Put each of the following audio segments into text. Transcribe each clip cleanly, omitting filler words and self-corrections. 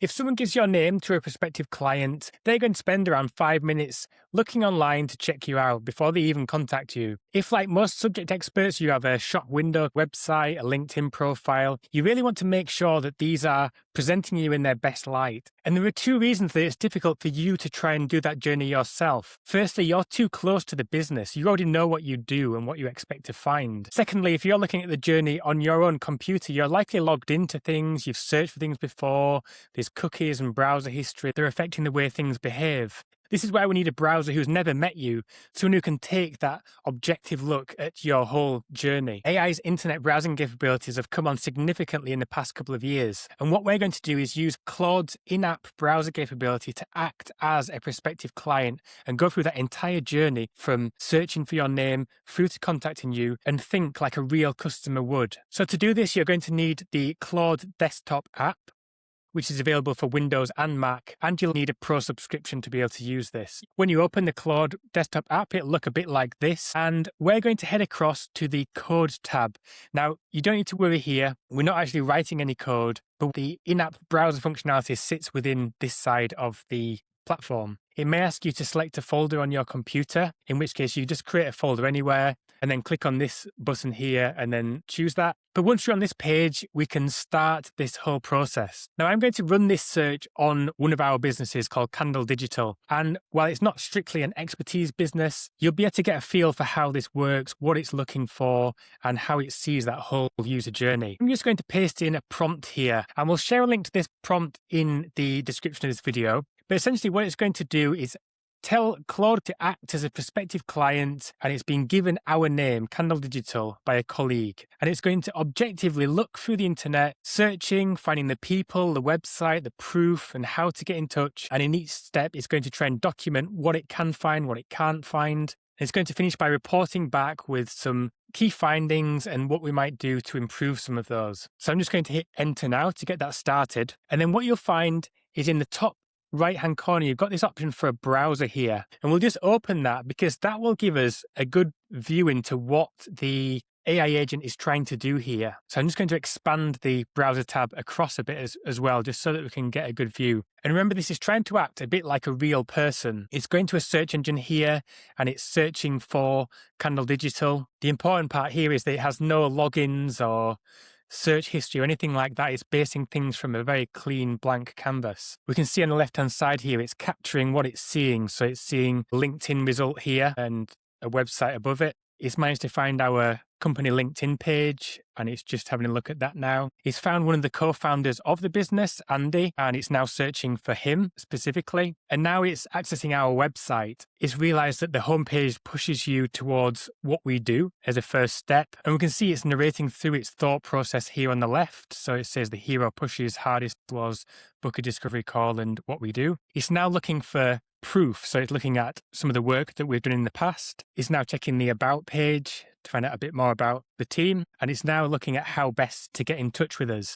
If someone gives your name to a prospective client, they're going to spend around 5 minutes looking online to check you out before they even contact you. If, like most subject experts, you have a shop window website, a LinkedIn profile, you really want to make sure that these are presenting you in their best light. And there are two reasons that it's difficult for you to try and do that journey yourself. Firstly, you're too close to the business. You already know what you do and what you expect to find. Secondly, if you're looking at the journey on your own computer, you're likely logged into things, you've searched for things before, there's cookies and browser history, they're affecting the way things behave. This is why we need a browser who's never met you, someone who can take that objective look at your whole journey. AI's internet browsing capabilities have come on significantly in the past couple of years. And what we're going to do is use Claude's in-app browser capability to act as a prospective client and go through that entire journey from searching for your name through to contacting you and think like a real customer would. So to do this, you're going to need the Claude desktop app, which is available for Windows and Mac, and you'll need a pro subscription to be able to use this. When you open the Claude desktop app, it'll look a bit like this, and we're going to head across to the code tab. Now, you don't need to worry here. We're not actually writing any code, but the in-app browser functionality sits within this side of the platform. It may ask you to select a folder on your computer, in which case you just create a folder anywhere and then click on this button here and then choose that. But once you're on this page, we can start this whole process. Now, I'm going to run this search on one of our businesses called Candle Digital. And while it's not strictly an expertise business, you'll be able to get a feel for how this works, what it's looking for, and how it sees that whole user journey. I'm just going to paste in a prompt here, and we'll share a link to this prompt in the description of this video. But essentially what it's going to do is tell Claude to act as a prospective client, and it's been given our name, Candle Digital, by a colleague. And it's going to objectively look through the internet, searching, finding the people, the website, the proof, and how to get in touch. And in each step, it's going to try and document what it can find, what it can't find. It's going to finish by reporting back with some key findings and what we might do to improve some of those. So I'm just going to hit enter now to get that started. And then what you'll find is in the top right-hand corner, you've got this option for a browser here. And we'll just open that because that will give us a good view into what the AI agent is trying to do here. So I'm just going to expand the browser tab across a bit as well, just so that we can get a good view. And remember, this is trying to act a bit like a real person. It's going to a search engine here and it's searching for Candle Digital. The important part here is that it has no logins or search history or anything like that. It's basing things from a very clean blank canvas. We can see on the left-hand side here, it's capturing what it's seeing. So it's seeing LinkedIn result here and a website above it. It's managed to find our company LinkedIn page, and it's just having a look at that now. It's found one of the co-founders of the business, Andy, and it's now searching for him specifically. And now it's accessing our website. It's realized that the homepage pushes you towards what we do as a first step. And we can see it's narrating through its thought process here on the left. So it says the hero pushes hardest was book a discovery call and what we do. It's now looking for proof. So it's looking at some of the work that we've done in the past. It's now checking the about page to find out a bit more about the team. And it's now looking at how best to get in touch with us.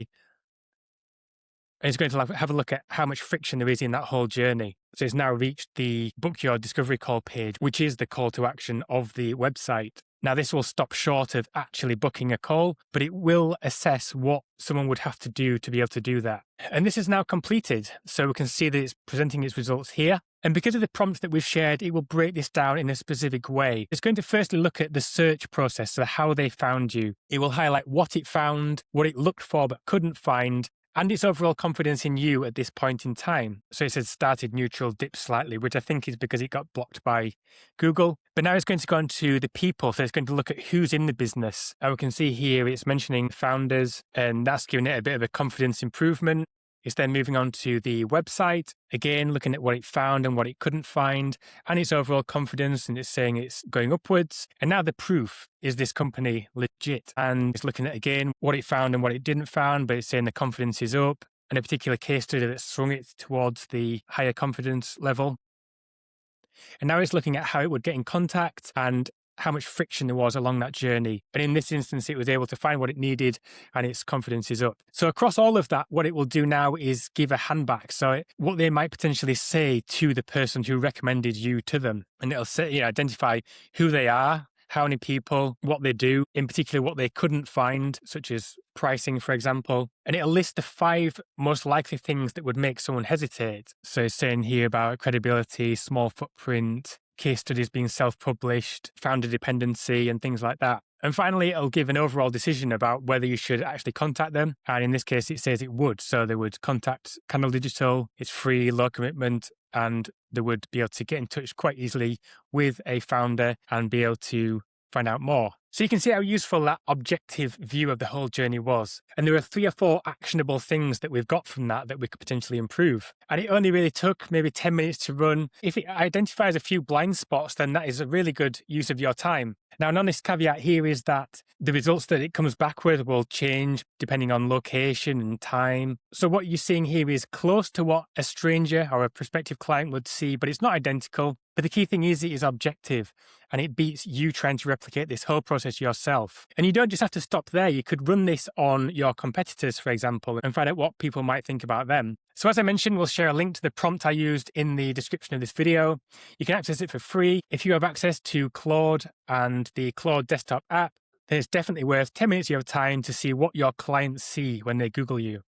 And it's going to have a look at how much friction there is in that whole journey. So it's now reached the book your discovery call page, which is the call to action of the website. Now, this will stop short of actually booking a call, but it will assess what someone would have to do to be able to do that. And this is now completed. So we can see that it's presenting its results here. And because of the prompts that we've shared, it will break this down in a specific way. It's going to firstly look at the search process, so how they found you. It will highlight what it found, what it looked for but couldn't find, and its overall confidence in you at this point in time. So it says started neutral, dipped slightly, which I think is because it got blocked by Google. But now it's going to go on to the people. So it's going to look at who's in the business. And we can see here it's mentioning founders, and that's giving it a bit of a confidence improvement. It's then moving on to the website, again, looking at what it found and what it couldn't find, and its overall confidence, and it's saying it's going upwards. And now the proof, is this company legit? And it's looking at, again, what it found and what it didn't find, but it's saying the confidence is up, and a particular case study that swung it towards the higher confidence level. And now it's looking at how it would get in contact and how much friction there was along that journey. And in this instance, it was able to find what it needed and its confidence is up. So across all of that, what it will do now is give a handback. So what they might potentially say to the person who recommended you to them. And it'll say, identify who they are, how many people, what they do, in particular what they couldn't find, such as pricing, for example. And it'll list the 5 most likely things that would make someone hesitate. So it's saying here about credibility, small footprint, case studies being self-published, founder dependency, and things like that. And finally, it'll give an overall decision about whether you should actually contact them. And in this case, it says it would. So they would contact Candle Digital. It's free, low commitment, and they would be able to get in touch quite easily with a founder and be able to find out more. So you can see how useful that objective view of the whole journey was. And there are 3 or 4 actionable things that we've got from that we could potentially improve. And it only really took maybe 10 minutes to run. If it identifies a few blind spots, then that is a really good use of your time. Now, an honest caveat here is that the results that it comes back with will change depending on location and time. So what you're seeing here is close to what a stranger or a prospective client would see, but it's not identical. But the key thing is it is objective, and it beats you trying to replicate this whole process yourself. And you don't just have to stop there. You could run this on your competitors, for example, and find out what people might think about them. So as I mentioned, we'll share a link to the prompt I used in the description of this video. You can access it for free. If you have access to Claude and the Claude desktop app, then it's definitely worth 10 minutes of your time to see what your clients see when they Google you.